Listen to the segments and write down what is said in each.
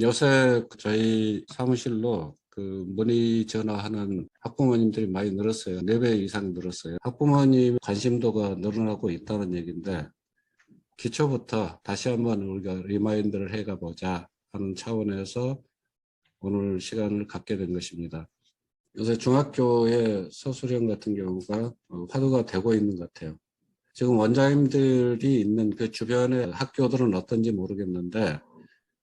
요새 저희 사무실로 문의 전화하는 학부모님들이 많이 늘었어요. 4배 이상 늘었어요. 학부모님 관심도가 늘어나고 있다는 얘기인데, 기초부터 다시 한번 우리가 리마인드를 해가 보자 하는 차원에서 오늘 시간을 갖게 된 것입니다. 요새 중학교의 서술형 같은 경우가 화두가 되고 있는 것 같아요. 지금 원장님들이 있는 그 주변의 학교들은 어떤지 모르겠는데,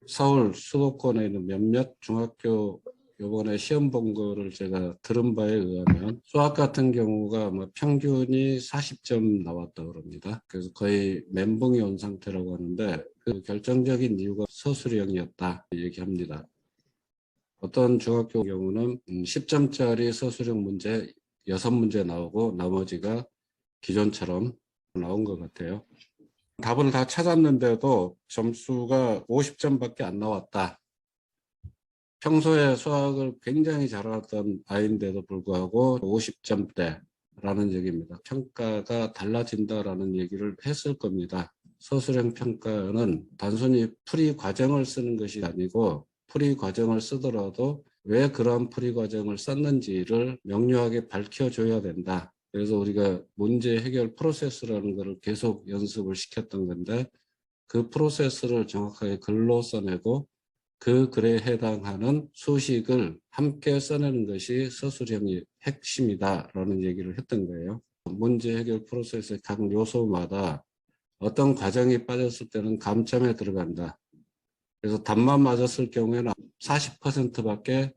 서울 수도권에 있는 몇몇 중학교 요번에 시험 본 거를 제가 들은 바에 의하면 수학 같은 경우가 뭐 평균이 40점 나왔다 그럽니다. 그래서 거의 멘붕이 온 상태라고 하는데 그 결정적인 이유가 서술형이었다 얘기합니다. 어떤 중학교 경우는 10점짜리 서술형 문제 6문제 나오고 나머지가 기존처럼 나온 것 같아요. 답을 다 찾았는데도 점수가 50점밖에 안 나왔다. 평소에 수학을 굉장히 잘하던 아이인데도 불구하고 50점대라는 얘기입니다. 평가가 달라진다라는 얘기를 했을 겁니다. 서술형 평가는 단순히 풀이 과정을 쓰는 것이 아니고 풀이 과정을 쓰더라도 왜 그런 풀이 과정을 썼는지를 명료하게 밝혀줘야 된다. 그래서 우리가 문제 해결 프로세스라는 것을 계속 연습을 시켰던 건데 그 프로세스를 정확하게 글로 써내고 그 글에 해당하는 수식을 함께 써내는 것이 서술형의 핵심이다라는 얘기를 했던 거예요. 문제 해결 프로세스의 각 요소마다 어떤 과정이 빠졌을 때는 감점에 들어간다. 그래서 답만 맞았을 경우에는 40%밖에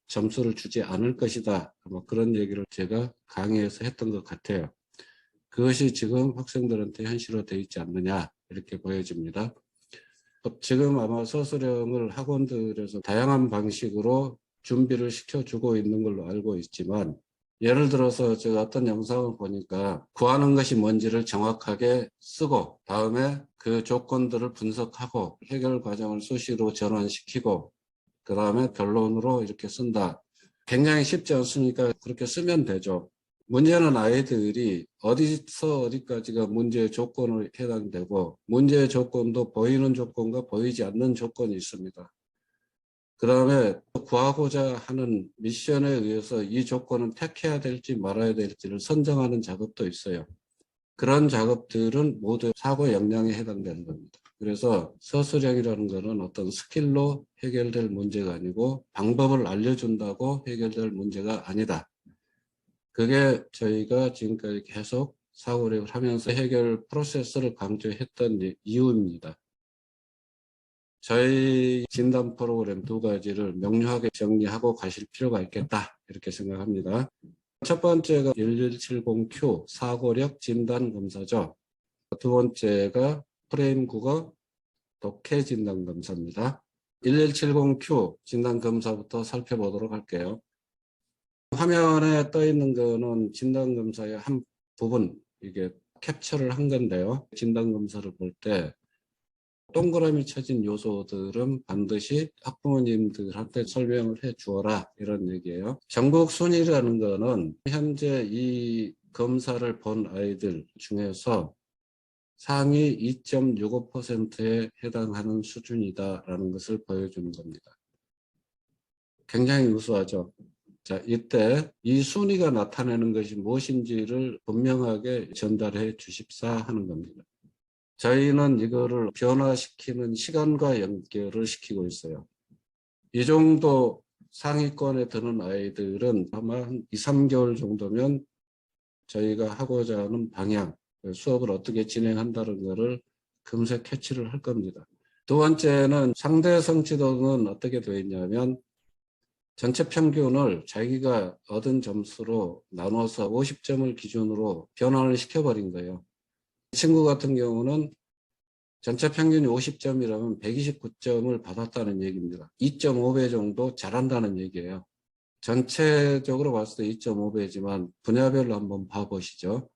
점수를 주지 않을 것이다. 뭐 그런 얘기를 제가 강의에서 했던 것 같아요. 그것이 지금 학생들한테 현실화되어 있지 않느냐 이렇게 보여집니다. 지금 아마 서술형을 학원들에서 다양한 방식으로 준비를 시켜주고 있는 걸로 알고 있지만 예를 들어서 제가 어떤 영상을 보니까 구하는 것이 뭔지를 정확하게 쓰고 다음에 그 조건들을 분석하고 해결 과정을 수시로 전환시키고 그 다음에 결론으로 이렇게 쓴다. 굉장히 쉽지 않습니까? 그렇게 쓰면 되죠. 문제는 아이들이 어디서 어디까지가 문제의 조건을 해당되고 문제의 조건도 보이는 조건과 보이지 않는 조건이 있습니다. 그 다음에 구하고자 하는 미션에 의해서 이 조건은 택해야 될지 말아야 될지를 선정하는 작업도 있어요. 그런 작업들은 모두 사고 역량에 해당되는 겁니다. 그래서 서술형이라는 것은 어떤 스킬로 해결될 문제가 아니고 방법을 알려준다고 해결될 문제가 아니다. 그게 저희가 지금까지 계속 사고력을 하면서 해결 프로세스를 강조했던 이유입니다. 저희 진단 프로그램 2가지를 명료하게 정리하고 가실 필요가 있겠다 이렇게 생각합니다. 첫 번째가 1170Q 사고력 진단 검사죠. 두 번째가 프레임 국어 독해 진단 검사입니다. 1170Q 진단 검사부터 살펴보도록 할게요. 화면에 떠 있는 거는 진단검사의 한 부분, 이게 캡처를 한 건데요. 진단검사를 볼 때 동그라미 쳐진 요소들은 반드시 학부모님들한테 설명을 해 주어라 이런 얘기예요. 전국 순위라는 거는 현재 이 검사를 본 아이들 중에서 상위 2.65%에 해당하는 수준이다라는 것을 보여주는 겁니다. 굉장히 우수하죠. 자, 이때 이 순위가 나타내는 것이 무엇인지를 분명하게 전달해 주십사 하는 겁니다. 저희는 이거를 변화시키는 시간과 연결을 시키고 있어요. 이 정도 상위권에 드는 아이들은 아마 한 2, 3개월 정도면 저희가 하고자 하는 방향, 수업을 어떻게 진행한다는 것을 금세 캐치를 할 겁니다. 두 번째는 상대 성취도는 어떻게 되어 있냐면 전체 평균을 자기가 얻은 점수로 나눠서 50점을 기준으로 변환을 시켜버린 거예요. 이 친구 같은 경우는 전체 평균이 50점이라면 129점을 받았다는 얘기입니다. 2.5배 정도 잘한다는 얘기예요. 전체적으로 봤을 때 2.5배지만 분야별로 한번 봐보시죠.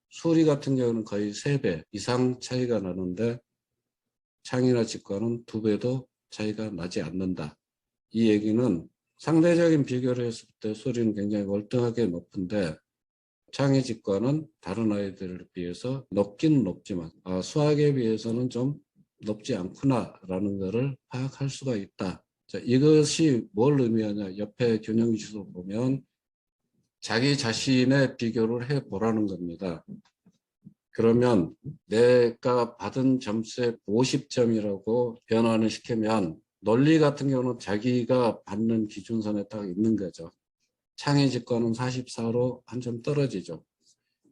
수리 같은 경우는 거의 3배 이상 차이가 나는데 창이나 직관은 2배도 차이가 나지 않는다. 이 얘기는 상대적인 비교를 했을 때 수리는 굉장히 월등하게 높은데 창의 직관은 다른 아이들에 비해서 높기는 높지만 수학에 비해서는 좀 높지 않구나라는 것을 파악할 수가 있다. 자, 이것이 뭘 의미하냐? 옆에 균형지수 보면 자기 자신의 비교를 해보라는 겁니다. 그러면 내가 받은 점수의 50점이라고 변환을 시키면 논리 같은 경우는 자기가 받는 기준선에 딱 있는 거죠. 창의직과는 44로 한 점 떨어지죠.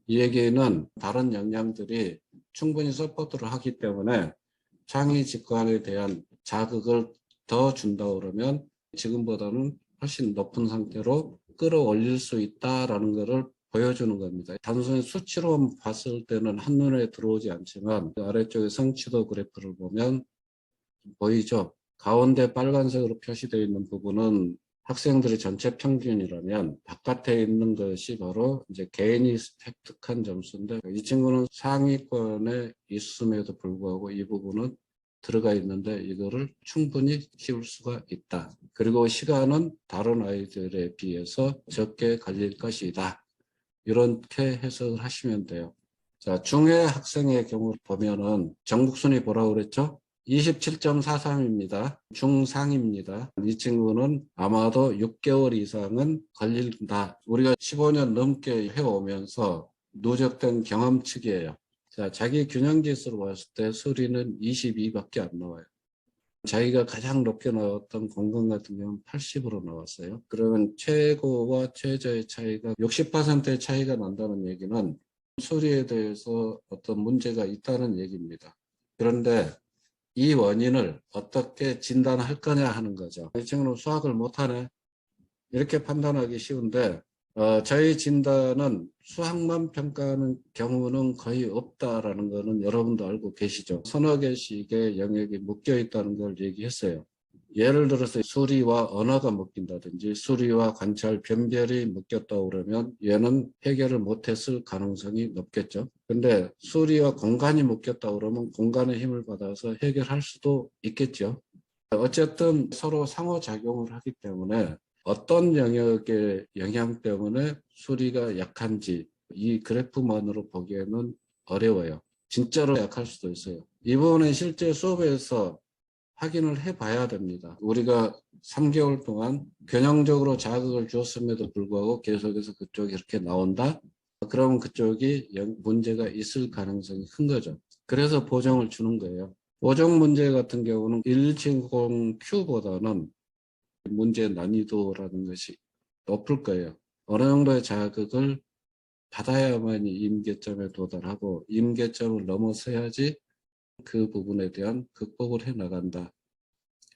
이 얘기는 다른 역량들이 충분히 서포트를 하기 때문에 창의직관에 대한 자극을 더 준다 그러면 지금보다는 훨씬 높은 상태로 끌어올릴 수 있다라는 것을 보여주는 겁니다. 단순히 수치로 봤을 때는 한눈에 들어오지 않지만 그 아래쪽에 성취도 그래프를 보면 보이죠? 가운데 빨간색으로 표시되어 있는 부분은 학생들의 전체 평균이라면 바깥에 있는 것이 바로 이제 개인이 획득한 점수인데 이 친구는 상위권에 있음에도 불구하고 이 부분은 들어가 있는데 이거를 충분히 키울 수가 있다. 그리고 시간은 다른 아이들에 비해서 적게 걸릴 것이다. 이렇게 해석을 하시면 돼요. 자, 중외 학생의 경우 보면은 전국순위 뭐라고 그랬죠? 27.43입니다. 중상입니다. 이 친구는 아마도 6개월 이상은 걸린다. 우리가 15년 넘게 해오면서 누적된 경험치기예요. 자, 자기 균형지수로 봤을 때 수리는 22밖에 안 나와요. 자기가 가장 높게 나왔던 공강 같은 경우는 80으로 나왔어요. 그러면 최고와 최저의 차이가 60%의 차이가 난다는 얘기는 수리에 대해서 어떤 문제가 있다는 얘기입니다. 그런데 이 원인을 어떻게 진단할 거냐 하는 거죠. 이 친구는 수학을 못하네. 이렇게 판단하기 쉬운데 저희 진단은 수학만 평가하는 경우는 거의 없다라는 거는 여러분도 알고 계시죠. 서너 개씩의 영역이 묶여 있다는 걸 얘기했어요. 예를 들어서 수리와 언어가 묶인다든지 수리와 관찰, 변별이 묶였다고 그러면 얘는 해결을 못했을 가능성이 높겠죠. 근데 수리와 공간이 묶였다고 그러면 공간의 힘을 받아서 해결할 수도 있겠죠. 어쨌든 서로 상호작용을 하기 때문에 어떤 영역의 영향 때문에 수리가 약한지 이 그래프만으로 보기에는 어려워요. 진짜로 약할 수도 있어요. 이 부분은 실제 수업에서 확인을 해봐야 됩니다. 우리가 3개월 동안 균형적으로 자극을 주었음에도 불구하고 계속해서 그쪽이 이렇게 나온다? 그러면 그쪽이 문제가 있을 가능성이 큰 거죠. 그래서 보정을 주는 거예요. 보정 문제 같은 경우는 170Q보다는 문제 난이도라는 것이 높을 거예요. 어느 정도의 자극을 받아야만이 임계점에 도달하고 임계점을 넘어서야지 그 부분에 대한 극복을 해 나간다.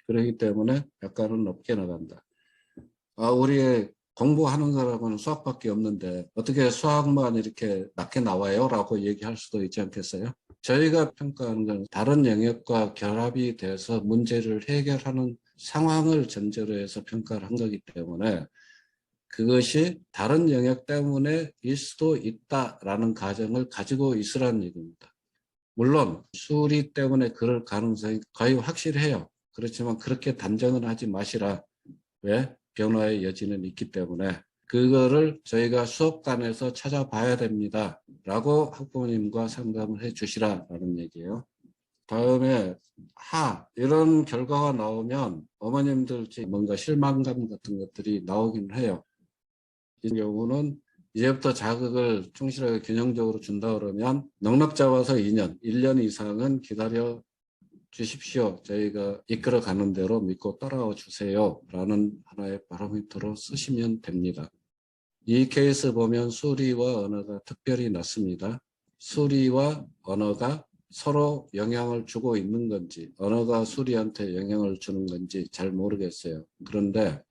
그렇기 때문에 약간은 높게 나간다. 우리 공부하는 사람은 수학밖에 없는데 어떻게 수학만 이렇게 낮게 나와요? 라고 얘기할 수도 있지 않겠어요? 저희가 평가하는 건 다른 영역과 결합이 돼서 문제를 해결하는 상황을 전제로 해서 평가를 한 거기 때문에 그것이 다른 영역 때문에일 수도 있다라는 가정을 가지고 있으라는 얘기입니다. 물론 수리 때문에 그럴 가능성이 거의 확실해요. 그렇지만 그렇게 단정은 하지 마시라. 왜? 변화의 여지는 있기 때문에 그거를 저희가 수업관에서 찾아봐야 됩니다. 라고 학부모님과 상담을 해 주시라라는 얘기예요. 다음에 이런 결과가 나오면 어머님들 뭔가 실망감 같은 것들이 나오긴 해요. 이 경우는 이제부터 자극을 충실하게 균형적으로 준다 그러면 넉넉 잡아서 2년, 1년 이상은 기다려 주십시오. 저희가 이끌어 가는 대로 믿고 따라와 주세요. 라는 하나의 바로미터로 쓰시면 됩니다. 이 케이스 보면 수리와 언어가 특별히 낮습니다. 수리와 언어가 서로 영향을 주고 있는 건지 언어가 수리한테 영향을 주는 건지 잘 모르겠어요. 그런데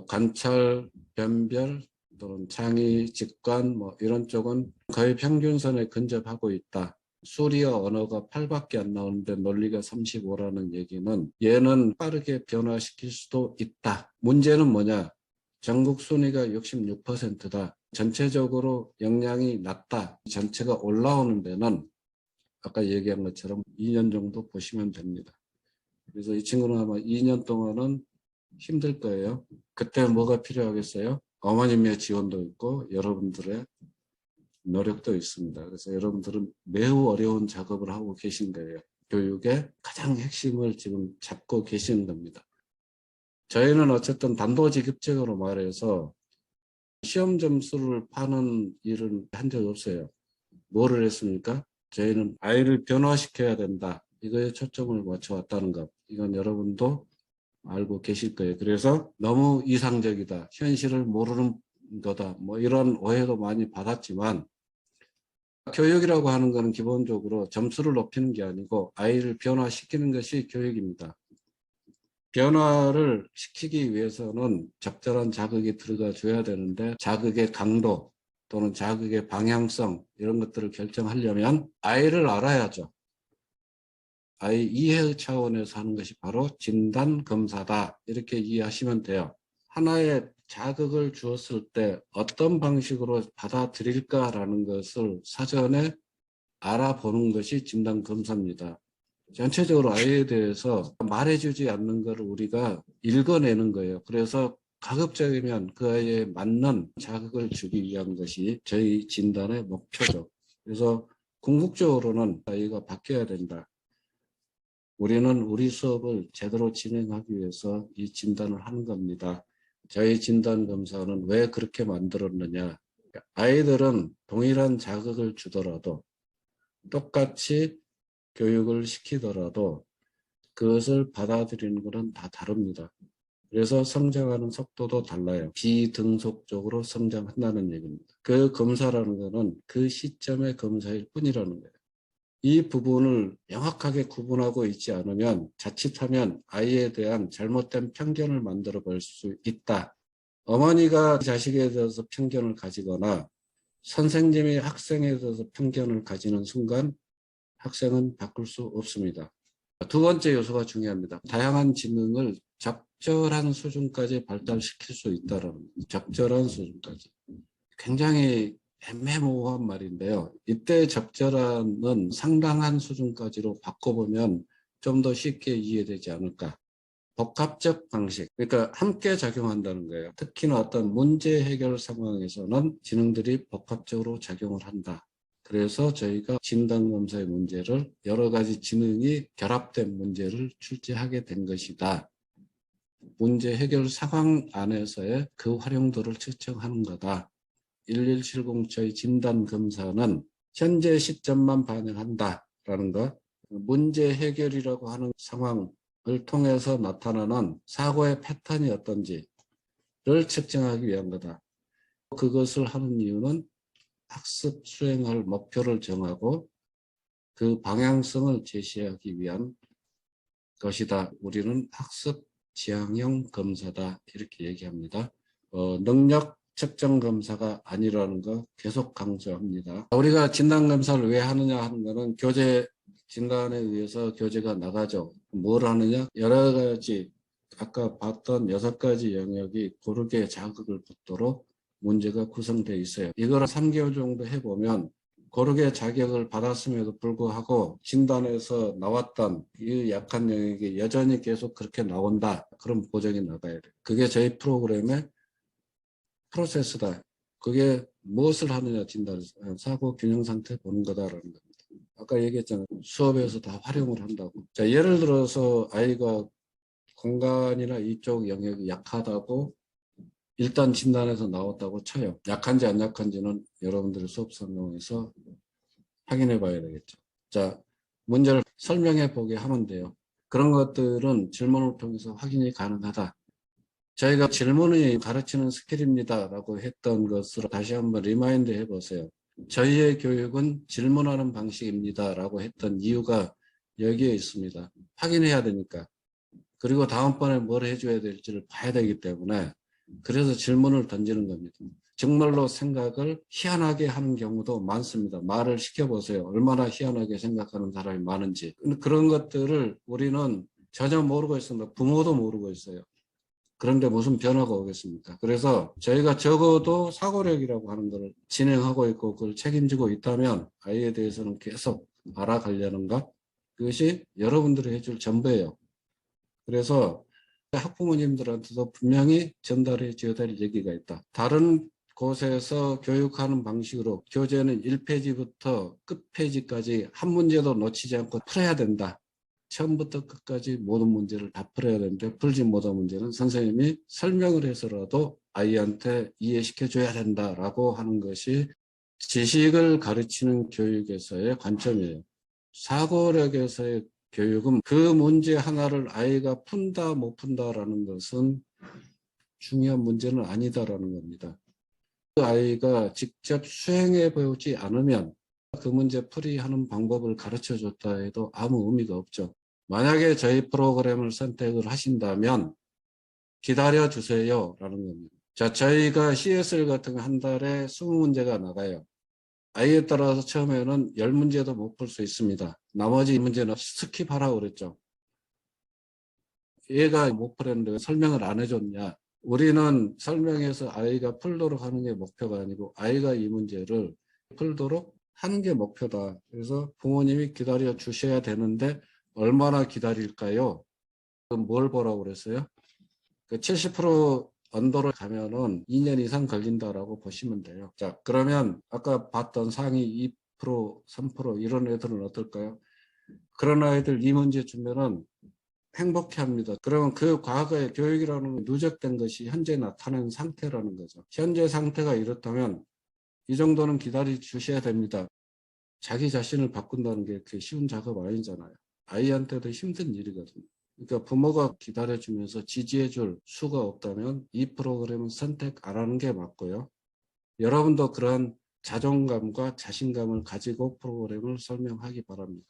관찰, 변별 또는 창의, 직관 이런 쪽은 거의 평균선에 근접하고 있다. 수리와 언어가 8밖에 안 나오는데 논리가 35라는 얘기는 얘는 빠르게 변화시킬 수도 있다. 문제는 뭐냐? 전국 순위가 66%다. 전체적으로 역량이 낮다. 전체가 올라오는 데는 아까 얘기한 것처럼 2년 정도 보시면 됩니다. 그래서 이 친구는 아마 2년 동안은 힘들 거예요. 그때 뭐가 필요하겠어요? 어머님의 지원도 있고 여러분들의 노력도 있습니다. 그래서 여러분들은 매우 어려운 작업을 하고 계신 거예요. 교육의 가장 핵심을 지금 잡고 계시는 겁니다. 저희는 어쨌든 단도직입적으로 말해서 시험 점수를 파는 일은 한 적 없어요. 뭐를 했습니까? 저희는 아이를 변화시켜야 된다. 이거에 초점을 맞춰왔다는 것. 이건 여러분도 알고 계실 거예요. 그래서 너무 이상적이다. 현실을 모르는 거다. 뭐 이런 오해도 많이 받았지만 교육이라고 하는 것은 기본적으로 점수를 높이는 게 아니고 아이를 변화시키는 것이 교육입니다. 변화를 시키기 위해서는 적절한 자극이 들어가 줘야 되는데 자극의 강도 또는 자극의 방향성 이런 것들을 결정하려면 아이를 알아야죠. 아이 이해 차원에서 하는 것이 바로 진단검사다. 이렇게 이해하시면 돼요. 하나의 자극을 주었을 때 어떤 방식으로 받아들일까라는 것을 사전에 알아보는 것이 진단검사입니다. 전체적으로 아이에 대해서 말해주지 않는 것을 우리가 읽어내는 거예요. 그래서 가급적이면 그 아이에 맞는 자극을 주기 위한 것이 저희 진단의 목표죠. 그래서 궁극적으로는 아이가 바뀌어야 된다. 우리는 우리 수업을 제대로 진행하기 위해서 이 진단을 하는 겁니다. 저희 진단검사는 왜 그렇게 만들었느냐. 아이들은 동일한 자극을 주더라도 똑같이 교육을 시키더라도 그것을 받아들이는 것은 다 다릅니다. 그래서 성장하는 속도도 달라요. 비등속적으로 성장한다는 얘기입니다. 그 검사라는 것은 그 시점의 검사일 뿐이라는 거예요. 이 부분을 명확하게 구분하고 있지 않으면 자칫하면 아이에 대한 잘못된 편견을 만들어 볼 수 있다. 어머니가 자식에 대해서 편견을 가지거나 선생님이 학생에 대해서 편견을 가지는 순간 학생은 바꿀 수 없습니다. 두 번째 요소가 중요합니다. 다양한 지능을 적절한 수준까지 발달시킬 수 있다는 적절한 수준까지. 굉장히 애매모호한 말인데요. 이때 적절한은 상당한 수준까지로 바꿔보면 좀 더 쉽게 이해되지 않을까. 복합적 방식, 그러니까 함께 작용한다는 거예요. 특히나 어떤 문제 해결 상황에서는 지능들이 복합적으로 작용을 한다. 그래서 저희가 진단검사의 문제를 여러 가지 지능이 결합된 문제를 출제하게 된 것이다. 문제 해결 상황 안에서의 그 활용도를 측정하는 거다. 1170초의 진단검사는 현재 시점만 반영한다라는 것, 문제 해결이라고 하는 상황을 통해서 나타나는 사고의 패턴이 어떤지를 측정하기 위한 거다. 그것을 하는 이유는 학습 수행할 목표를 정하고 그 방향성을 제시하기 위한 것이다. 우리는 학습 지향형 검사다. 이렇게 얘기합니다. 능력 측정 검사가 아니라는 거 계속 강조합니다. 우리가 진단검사를 왜 하느냐 하는 거는 교재 진단에 의해서 교재가 나가죠. 뭘 하느냐? 여러 가지 아까 봤던 6가지 영역이 고르게 자극을 받도록 문제가 구성되어 있어요. 이걸 3개월 정도 해보면 고르게 자격을 받았음에도 불구하고 진단에서 나왔던 이 약한 영역이 여전히 계속 그렇게 나온다. 그럼 보정이 나가야 돼요. 그게 저희 프로그램의 프로세스다. 그게 무엇을 하느냐 진단에서 사고 균형 상태 보는 거다라는 겁니다. 아까 얘기했잖아요. 수업에서 다 활용을 한다고. 자, 예를 들어서 아이가 공간이나 이쪽 영역이 약하다고 일단 진단에서 나왔다고 쳐요. 약한지 안 약한지는 여러분들의 수업 설명에서 확인해 봐야 되겠죠. 자, 문제를 설명해 보게 하면 돼요. 그런 것들은 질문을 통해서 확인이 가능하다. 저희가 질문이 가르치는 스킬입니다 라고 했던 것을 다시 한번 리마인드 해보세요. 저희의 교육은 질문하는 방식입니다 라고 했던 이유가 여기에 있습니다. 확인해야 되니까. 그리고 다음번에 뭘 해줘야 될지를 봐야 되기 때문에 그래서 질문을 던지는 겁니다. 정말로 생각을 희한하게 하는 경우도 많습니다. 말을 시켜보세요. 얼마나 희한하게 생각하는 사람이 많은지. 그런 것들을 우리는 전혀 모르고 있습니다. 부모도 모르고 있어요. 그런데 무슨 변화가 오겠습니까? 그래서 저희가 적어도 사고력이라고 하는 것을 진행하고 있고 그걸 책임지고 있다면 아이에 대해서는 계속 알아가려는 것, 그것이 여러분들이 해줄 전부예요. 그래서 학부모님들한테도 분명히 전달해 줘야 될 얘기가 있다. 다른 곳에서 교육하는 방식으로 교재는 1페이지부터 끝페이지까지 한 문제도 놓치지 않고 풀어야 된다. 처음부터 끝까지 모든 문제를 다 풀어야 되는데 풀지 못한 문제는 선생님이 설명을 해서라도 아이한테 이해시켜 줘야 된다라고 하는 것이 지식을 가르치는 교육에서의 관점이에요. 사고력에서의 교육은 그 문제 하나를 아이가 푼다 못 푼다라는 것은 중요한 문제는 아니다라는 겁니다. 그 아이가 직접 수행해 보지 않으면 그 문제 풀이하는 방법을 가르쳐 줬다 해도 아무 의미가 없죠. 만약에 저희 프로그램을 선택을 하신다면 기다려 주세요 라는 겁니다. 자, 저희가 CSL 같은 거 한 달에 20문제가 나가요. 아이에 따라서 처음에는 10문제도 못 풀 수 있습니다. 나머지 문제는 스킵하라고 그랬죠. 얘가 못 풀었는데 설명을 안 해줬냐. 우리는 설명해서 아이가 풀도록 하는 게 목표가 아니고 아이가 이 문제를 풀도록 하는 게 목표다. 그래서 부모님이 기다려 주셔야 되는데 얼마나 기다릴까요? 뭘 보라고 그랬어요? 70% 언더로 가면은 2년 이상 걸린다라고 보시면 돼요. 자, 그러면 아까 봤던 상위 2%, 3% 이런 애들은 어떨까요? 그런 아이들 이 문제 주면은 행복해합니다. 그러면 그 과거의 교육이라는 건 누적된 것이 현재 나타나는 상태라는 거죠. 현재 상태가 이렇다면 이 정도는 기다려 주셔야 됩니다. 자기 자신을 바꾼다는 게 그렇게 쉬운 작업 아니잖아요. 아이한테도 힘든 일이거든요. 그러니까 부모가 기다려주면서 지지해줄 수가 없다면 이 프로그램은 선택 안 하는 게 맞고요. 여러분도 그런 자존감과 자신감을 가지고 프로그램을 설명하기 바랍니다.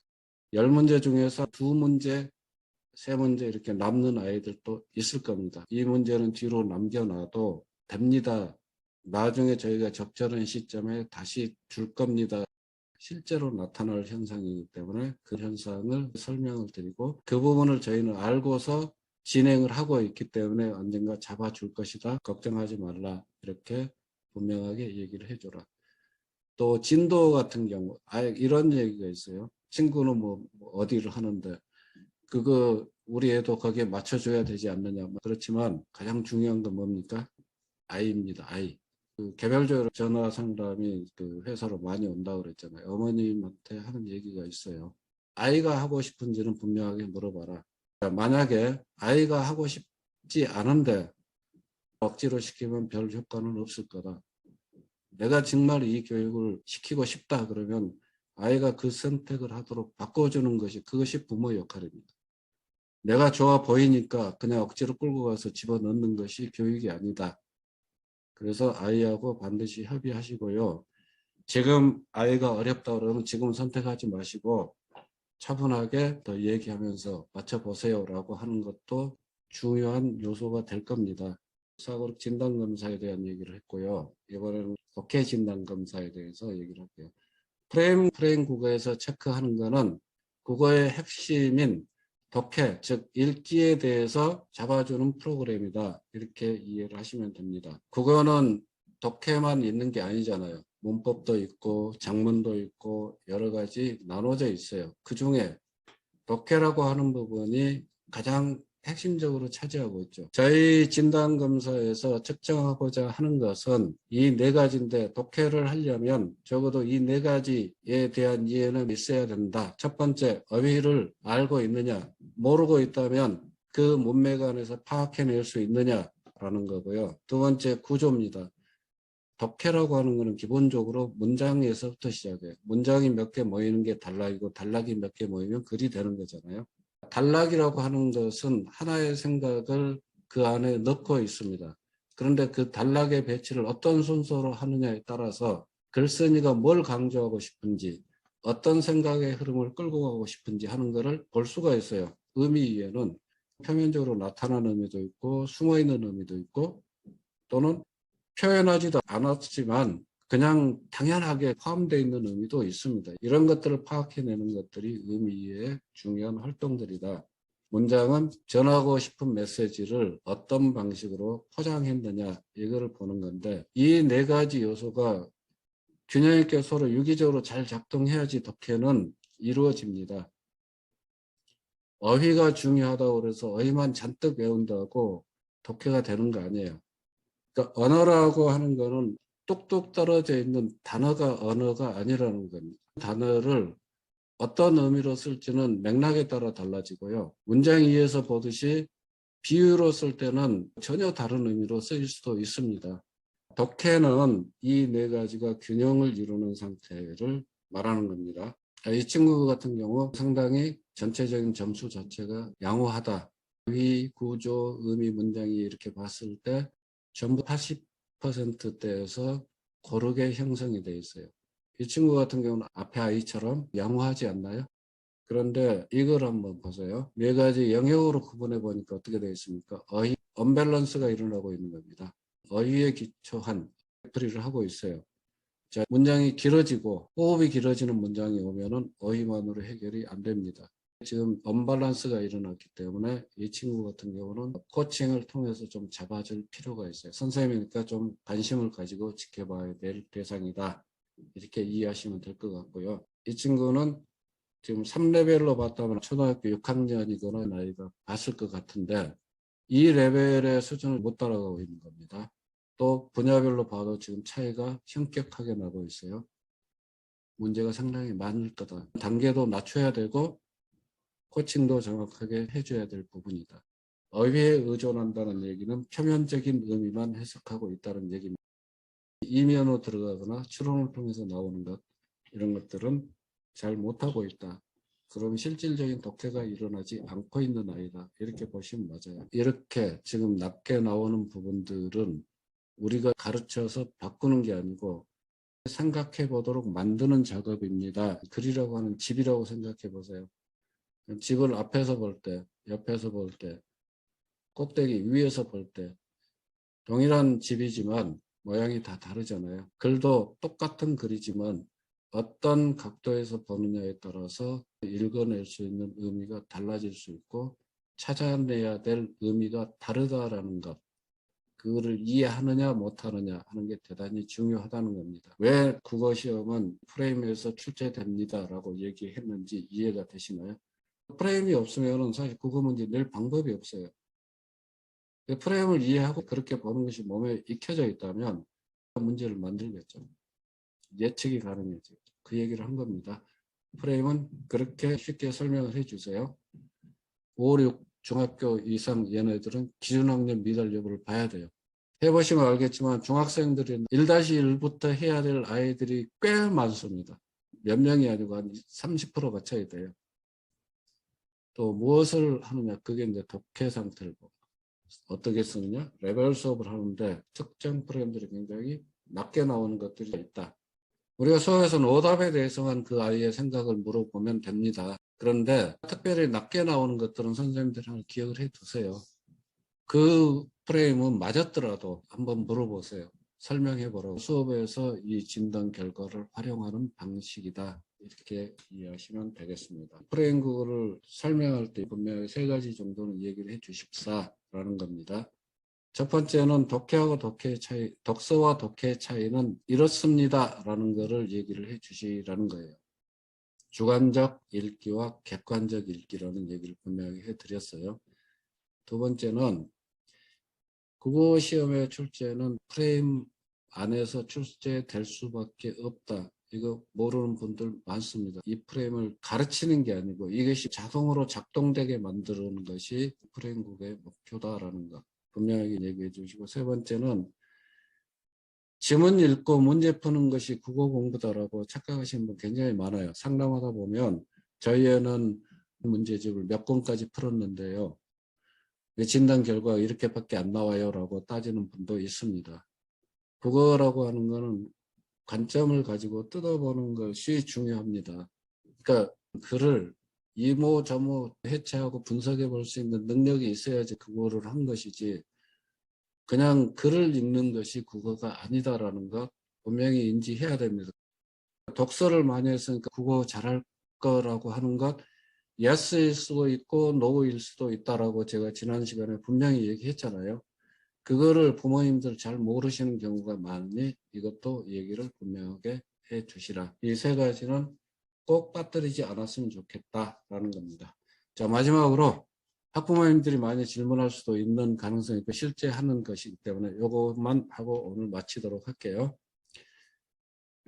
10문제 중에서 2문제, 3문제 이렇게 남는 아이들도 있을 겁니다. 이 문제는 뒤로 남겨놔도 됩니다. 나중에 저희가 적절한 시점에 다시 줄 겁니다. 실제로 나타날 현상이기 때문에 그 현상을 설명을 드리고 그 부분을 저희는 알고서 진행을 하고 있기 때문에 언젠가 잡아줄 것이다. 걱정하지 말라. 이렇게 분명하게 얘기를 해줘라. 또 진도 같은 경우 이런 얘기가 있어요. 친구는 뭐 어디를 하는데 그거 우리 애도 거기에 맞춰줘야 되지 않느냐. 그렇지만 가장 중요한 건 뭡니까? 아이입니다. 아이. 그 개별적으로 전화 상담이 그 회사로 많이 온다고 그랬잖아요. 어머님한테 하는 얘기가 있어요. 아이가 하고 싶은지는 분명하게 물어봐라. 만약에 아이가 하고 싶지 않은데 억지로 시키면 별 효과는 없을 거다. 내가 정말 이 교육을 시키고 싶다 그러면 아이가 그 선택을 하도록 바꿔주는 것이 그것이 부모 역할입니다. 내가 좋아 보이니까 그냥 억지로 끌고 가서 집어넣는 것이 교육이 아니다. 그래서 아이하고 반드시 협의하시고요. 지금 아이가 어렵다 그러면 지금 선택하지 마시고 차분하게 더 얘기하면서 맞춰보세요 라고 하는 것도 중요한 요소가 될 겁니다. 사고력 진단검사에 대한 얘기를 했고요. 이번에는 독해 진단검사에 대해서 얘기를 할게요. 프레임 국어에서 체크하는 거는 국어의 핵심인 독해, 즉 읽기에 대해서 잡아주는 프로그램이다. 이렇게 이해를 하시면 됩니다. 국어는 독해만 있는 게 아니잖아요. 문법도 있고 장문도 있고 여러 가지 나눠져 있어요. 그중에 독해라고 하는 부분이 가장 핵심적으로 차지하고 있죠. 저희 진단검사에서 측정하고자 하는 것은 이 네 가지인데 독해를 하려면 적어도 이 네 가지에 대한 이해는 있어야 된다. 첫 번째, 어휘를 알고 있느냐, 모르고 있다면 그 문맥 안에서 파악해낼 수 있느냐라는 거고요. 두 번째, 구조입니다. 독해라고 하는 것은 기본적으로 문장에서부터 시작해요. 문장이 몇 개 모이는 게 단락이고 단락이 몇 개 모이면 글이 되는 거잖아요. 단락이라고 하는 것은 하나의 생각을 그 안에 넣고 있습니다. 그런데 그 단락의 배치를 어떤 순서로 하느냐에 따라서 글쓴이가 뭘 강조하고 싶은지 어떤 생각의 흐름을 끌고 가고 싶은지 하는 것을 볼 수가 있어요. 의미 이해는 표면적으로 나타나는 의미도 있고 숨어있는 의미도 있고 또는 표현하지도 않았지만 그냥 당연하게 포함되어 있는 의미도 있습니다. 이런 것들을 파악해내는 것들이 의미 이해의 중요한 활동들이다. 문장은 전하고 싶은 메시지를 어떤 방식으로 포장했느냐 이거를 보는 건데 이 네 가지 요소가 균형 있게 서로 유기적으로 잘 작동해야지 독해는 이루어집니다. 어휘가 중요하다고 그래서 어휘만 잔뜩 외운다고 독해가 되는 거 아니에요. 그러니까 언어라고 하는 거는 뚝뚝 떨어져 있는 단어가 언어가 아니라는 겁니다. 단어를 어떤 의미로 쓸지는 맥락에 따라 달라지고요. 문장 위에서 보듯이 비유로 쓸 때는 전혀 다른 의미로 쓰일 수도 있습니다. 독해는 이 네 가지가 균형을 이루는 상태를 말하는 겁니다. 이 친구 같은 경우 상당히 전체적인 점수 자체가 양호하다. 위, 구조, 의미, 문장이 이렇게 봤을 때 전부 80%대에서 고르게 형성이 되어 있어요. 이 친구 같은 경우는 앞에 아이처럼 양호하지 않나요? 그런데 이걸 한번 보세요. 네 가지 영역으로 구분해 보니까 어떻게 되어 있습니까? 어휘 언밸런스가 일어나고 있는 겁니다. 어휘에 기초한 풀이를 하고 있어요. 자, 문장이 길어지고 호흡이 길어지는 문장이 오면은 어휘만으로 해결이 안 됩니다. 지금 언밸런스가 일어났기 때문에 이 친구 같은 경우는 코칭을 통해서 좀 잡아줄 필요가 있어요. 선생님이니까 좀 관심을 가지고 지켜봐야 될 대상이다. 이렇게 이해하시면 될 것 같고요. 이 친구는 지금 3레벨로 봤다면 초등학교 6학년이거나 나이가 봤을 것 같은데 이 레벨의 수준을 못 따라가고 있는 겁니다. 또 분야별로 봐도 지금 차이가 현격하게 나고 있어요. 문제가 상당히 많을 거다. 단계도 낮춰야 되고 코칭도 정확하게 해줘야 될 부분이다. 어휘에 의존한다는 얘기는 표면적인 의미만 해석하고 있다는 얘기입니다. 이면으로 들어가거나 추론을 통해서 나오는 것 이런 것들은 잘 못하고 있다. 그럼 실질적인 독해가 일어나지 않고 있는 아이다. 이렇게 보시면 맞아요. 이렇게 지금 낮게 나오는 부분들은 우리가 가르쳐서 바꾸는 게 아니고 생각해 보도록 만드는 작업입니다. 글이라고 하는 집이라고 생각해 보세요. 집을 앞에서 볼 때, 옆에서 볼 때, 꼭대기 위에서 볼 때 동일한 집이지만 모양이 다 다르잖아요. 글도 똑같은 글이지만 어떤 각도에서 보느냐에 따라서 읽어낼 수 있는 의미가 달라질 수 있고 찾아내야 될 의미가 다르다라는 것. 그거를 이해하느냐 못하느냐 하는 게 대단히 중요하다는 겁니다. 왜 국어시험은 프레임에서 출제됩니다라고 얘기했는지 이해가 되시나요? 프레임이 없으면 사실 국어 문제 낼 방법이 없어요. 프레임을 이해하고 그렇게 보는 것이 몸에 익혀져 있다면 문제를 만들겠죠. 예측이 가능해지죠. 그 얘기를 한 겁니다. 프레임은 그렇게 쉽게 설명을 해주세요. 5, 6 중학교 이상 얘네들은 기준학력 미달 여부를 봐야 돼요. 해보시면 알겠지만 중학생들은 1-1부터 해야 될 아이들이 꽤 많습니다. 몇 명이 아니고 한 30%가 차이 돼요. 또 무엇을 하느냐 그게 이제 독해 상태를 보고 어떻게 쓰느냐 레벨 수업을 하는데 특정 프레임들이 굉장히 낮게 나오는 것들이 있다. 우리가 수업에서는 오답에 대해서만 그 아이의 생각을 물어보면 됩니다. 그런데 특별히 낮게 나오는 것들은 선생님들이 기억을 해 두세요. 그 프레임은 맞았더라도 한번 물어보세요. 설명해 보라고. 수업에서 이 진단 결과를 활용하는 방식이다. 이렇게 이해하시면 되겠습니다. 프레임 그거를 설명할 때 분명히 세 가지 정도는 얘기를 해 주십사라는 겁니다. 첫 번째는 독해하고 독해의 차이, 독서와 독해의 차이는 이렇습니다라는 거를 얘기를 해 주시라는 거예요. 주관적 읽기와 객관적 읽기라는 얘기를 분명히 해 드렸어요. 두 번째는 국어 시험의 출제는 프레임 안에서 출제될 수밖에 없다. 이거 모르는 분들 많습니다. 이 프레임을 가르치는 게 아니고 이것이 자동으로 작동되게 만드는 것이 프레임국의 목표다라는 것 분명하게 얘기해 주시고, 세 번째는 지문 읽고 문제 푸는 것이 국어 공부다라고 착각하시는 분 굉장히 많아요. 상담하다 보면 저희 애는 문제집을 몇 권까지 풀었는데요. 진단 결과가 이렇게밖에 안 나와요 라고 따지는 분도 있습니다. 국어라고 하는 거는 관점을 가지고 뜯어보는 것이 중요합니다. 그러니까 글을 이모저모 해체하고 분석해 볼 수 있는 능력이 있어야지 국어를 한 것이지 그냥 글을 읽는 것이 국어가 아니다라는 것 분명히 인지해야 됩니다. 독서를 많이 했으니까 국어 잘할 거라고 하는 것 yes일 수도 있고 no일 수도 있다라고 제가 지난 시간에 분명히 얘기했잖아요. 그거를 부모님들 잘 모르시는 경우가 많으니 이것도 얘기를 분명하게 해 주시라. 이 세 가지는 꼭 빠뜨리지 않았으면 좋겠다라는 겁니다. 자, 마지막으로 학부모님들이 많이 질문할 수도 있는 가능성이 있고 실제 하는 것이기 때문에 이것만 하고 오늘 마치도록 할게요.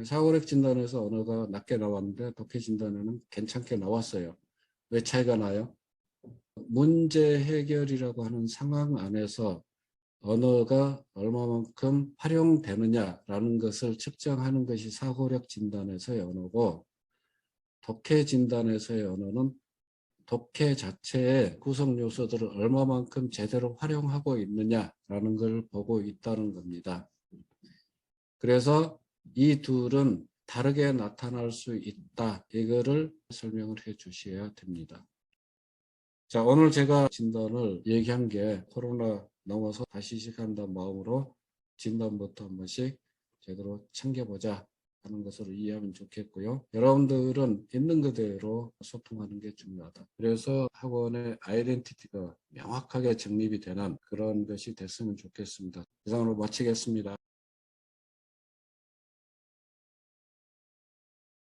사고력 진단에서 언어가 낮게 나왔는데 독해 진단에는 괜찮게 나왔어요. 왜 차이가 나요? 문제 해결이라고 하는 상황 안에서 언어가 얼마만큼 활용되느냐라는 것을 측정하는 것이 사고력 진단에서의 언어고, 독해 진단에서의 언어는 독해 자체의 구성 요소들을 얼마만큼 제대로 활용하고 있느냐라는 걸 보고 있다는 겁니다. 그래서 이 둘은 다르게 나타날 수 있다. 이거를 설명을 해 주셔야 됩니다. 자, 오늘 제가 진단을 얘기한 게 코로나 넘어서 다시 시작한다는 마음으로 진단부터 한 번씩 제대로 챙겨보자 하는 것으로 이해하면 좋겠고요. 여러분들은 있는 그대로 소통하는 게 중요하다. 그래서 학원의 아이덴티티가 명확하게 정립이 되는 그런 것이 됐으면 좋겠습니다. 이상으로 마치겠습니다.